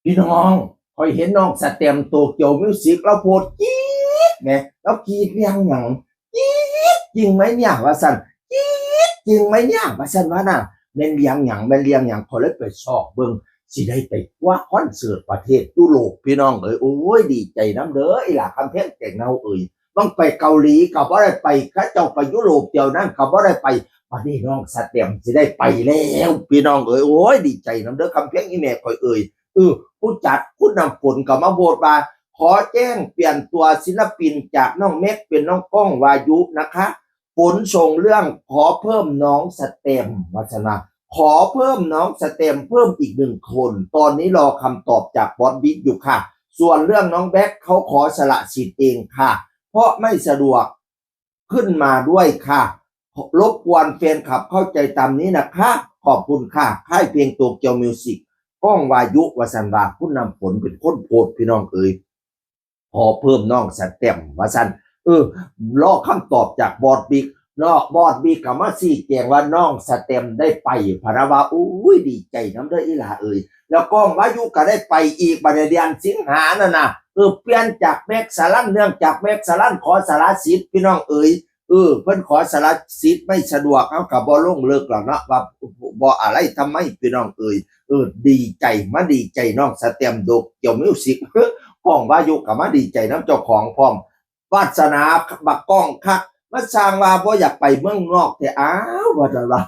พี่น้องคอยเห็นน้องสเต็มโตเกียวมิวสิกเราโพดจี๊ดแหมแล้วกรีดเรียงหยังจี๊ดจริงไหมเนี่ยว่าสันจี๊ดจริงไหมเนี่ยว่าสันว่าน่ะเป็นเรียงหยังเป็นเรียงหยังพอเลยไปชอบเบิ่งสิได้ไปว่าคอนเสิร์ตประเทศยุโรปพี่น้องโอ้ยดีใจน้ำเด้ออีหล่ะคำเพลงแต่งเนาต้องไปเกาหลีก็บ่ได้ไปข้าเจ้าไปยุโรปเดียวนั้นก็บ่ได้ไปวันนี้น้องสเต็มสิได้ไปแล้วพี่น้องโอ้ยดีใจน้ำเด้อคำเพลงอีแม่คอยผู้จัดผู้นำผลก็มาโหวตว่าขอแจ้งเปลี่ยนตัวศิลปินจากน้องเม็กเป็นน้องก้องวายุนะคะผลส่งเรื่องขอเพิ่มน้องสเต็มวัฒนาขอเพิ่มน้องสเต็มเพิ่มอีก1 คนตอนนี้รอคำตอบจากบอสบิ๊กอยู่ค่ะส่วนเรื่องน้องแบ็คเขาขอสละสิทธิ์เองค่ะเพราะไม่สะดวกขึ้นมาด้วยค่ะรบกวนแฟนคลับเข้าใจตามนี้นะคะขอบคุณค่ะค่ายเพลงโตเกียวมิวสิกก้องวายุวสันวาผู้นำผลเป็นคนโพดพี่น้องพอเพิ่มน้องสเต็มวสันรอคำตอบจากบอสบิ๊กเนาะบอสบิ๊กก็มาชี้แจงว่าน้องสเต็มได้ไปพระว่าอุ้ยดีใจน้ำเด้ออีหล่าแล้วก้องวายุก็ได้ไปอีกบัดเดือนสิงหานั่นน่ะเปลี่ยนจากแม็กสารันเนื่องจากแม็กสารันขอสละสิทธิ์พี่น้องเพิ่นขอสละสิทธิ์ไม่สะดวกเอากับบ่ลงเลิกแล้วเนาะว่าบ่อะไรทำไมพี่น้องดีใจมาดีใจน้องสเต็มโดเกี่ยวมิวสิกก้องวายุก็มาดีใจน้ำเจ้าของพร้อมวาสนาบักก้องคักมาสร้างว่าบ่อยากไปเมืองนอกแต่อ้าวว่าจะว่า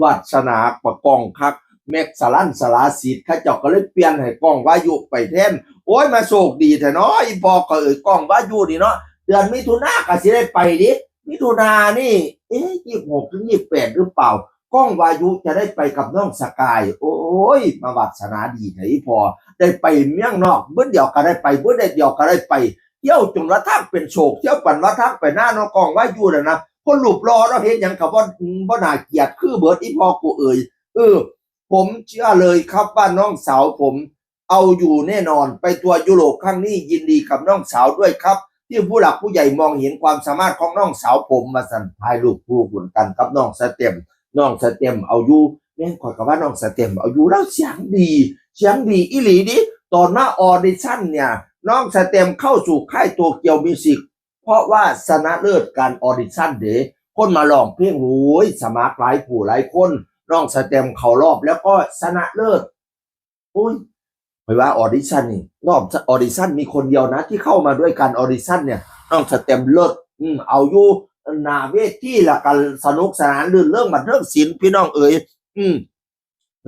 วาสนาบักก้องคักแม็กสารันสละสิทธิ์ข้าเจ้าก็เลยเปลี่ยนให้ก้องวายุไปแทนโอ้ยมาโชคดีแท้เนาะอีพอก็ก้องวายุนี่เนาะเดือนมิถุนายนก็สิได้ไปดิมิถุนายนนี่26 ถึง 28หรือเปล่าก้องวายุจะได้ไปกับน้องสกายโอ้ยมาวาสนาดีไถพอได้ไปเมืองนอกเบิ่เดียวก็ได้ไปเบิ่ได้เดียวก็ได้ไปเที่ยวจนกระทั่งเป็นโศกเที่ยวปั่นว่าทักไปหน้าน้องก้องวายุน่ะนะคนรูปรอเราเห็นหยังก็บ่น่าเกลียดคือเบิดอีพอกูผมเชื่อเลยครับว่าน้องสาวผมเอาอยู่แน่นอนไปทัวร์ยุโรปครั้งนี้ยินดีกับน้องสาวด้วยครับที่ผู้หลักผู้ใหญ่มองเห็นความสามารถของน้องสาวผมมาสั่นพายลูกคู่บุญกันกับน้องสเต็มเอาอยู่แม่งขอยกับว่าน้องสเต็มเอาอยู่แล้วเสียงดีอีหลีดิตอนมาออดิชั่นเนี่ยน้องสเต็มเข้าสู่ค่ายโตเกียวมิวสิกเพราะว่าชนะเลิศการออดิชั่นเด้คนมาร้องเพลงโอ้ยสมัครหลายผู้หลายคนน้องสเต็มเข้ารอบแล้วก็ชนะเลิศอุ้ยไม่ว่าออดิชั่นนี่รอบออดิชั่นมีคนเดียวนะที่เข้ามาด้วยการออดิชั่นเนี่ยน้องสเต็มเลิศเอาอยู่หน้าเวทีละกันสนุกสนานลื่นเรื่องบันเทิงศิลป์พี่น้อง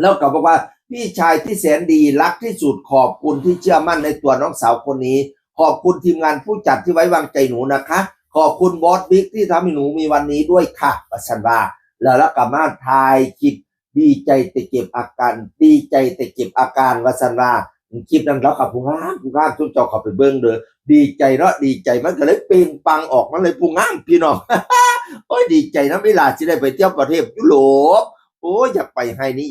แล้วก็บอกว่าพี่ชายที่แสนดีรักที่สุดขอบคุณที่เชื่อมั่นในตัวน้องสาวคนนี้ขอบคุณทีมงานผู้จัดที่ไว้วางใจหนูนะคะขอบคุณบอสบิ๊กที่ทำให้หนูมีวันนี้ด้วยค่ะประชันว่าแล้วก็มาทายคลิปดีใจแต่เก็บอาการวาสันว่าคลิปนั้นเรากับผู้งามทุกเจ้าเข้าไปเบิ่งเด้อดีใจเนาะดีใจมันก็เลยเปล่งปังออกมันเลยผู้งามพี่น้อง โอ้ยดีใจนะเวลาที่ได้ไปเที่ยวประเทศยุโรปโอ้ยอยากไปให้นี้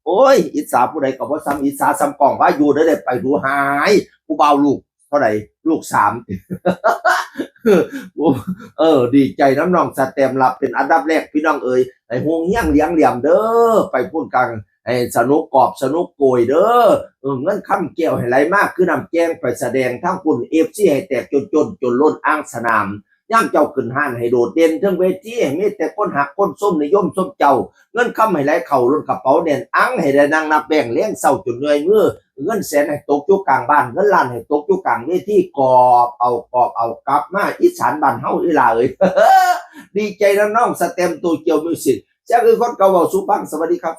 โอ้ยอิสาผู้ใดก็บ่ซ้ำอิสาซ้ำกองว่าอยู่ได้ไปดูหายผู้เบาลูกเท่าไหร่ลูก3 ดีใจน้ำน้องสเต็มรับเป็นอันดับแรกพี่น้องไอ้ห่วงเหี้ยงเลี้ยงเหลี่ยมเด้อไปพูดกันไอ้สนุกกอบสนุกโกยเด้อเงินคำแก้วให้ไหลมากคือนำแจ้งไปแสดงทั้งคุณFCให้แตกจนล้นอ้างสนามย่ามเจ้าขึ้นห้านให้โดดเด่นทั้งเวทีให้มีแต่คนหักคนส้มนิยมส้มเจ้าเงินคำให้ไหลเข่าล้นกระเป๋าเด่นอังให้ได้นั่งนับแบ่งเลี้ยงเศร้าจนเหนื่อยมือเงินแสนให้ตกอยู่กลางบ้านเงินล้านให้ตกอยู่กลางเวทีกอบเอากลับมาอีสานบ้านเฮาอีหล่าดีใจน้องสเต็มโตเกียวมิวสิกจะคือคนเก่าเว้าสู่ฟังสวัสดีครับ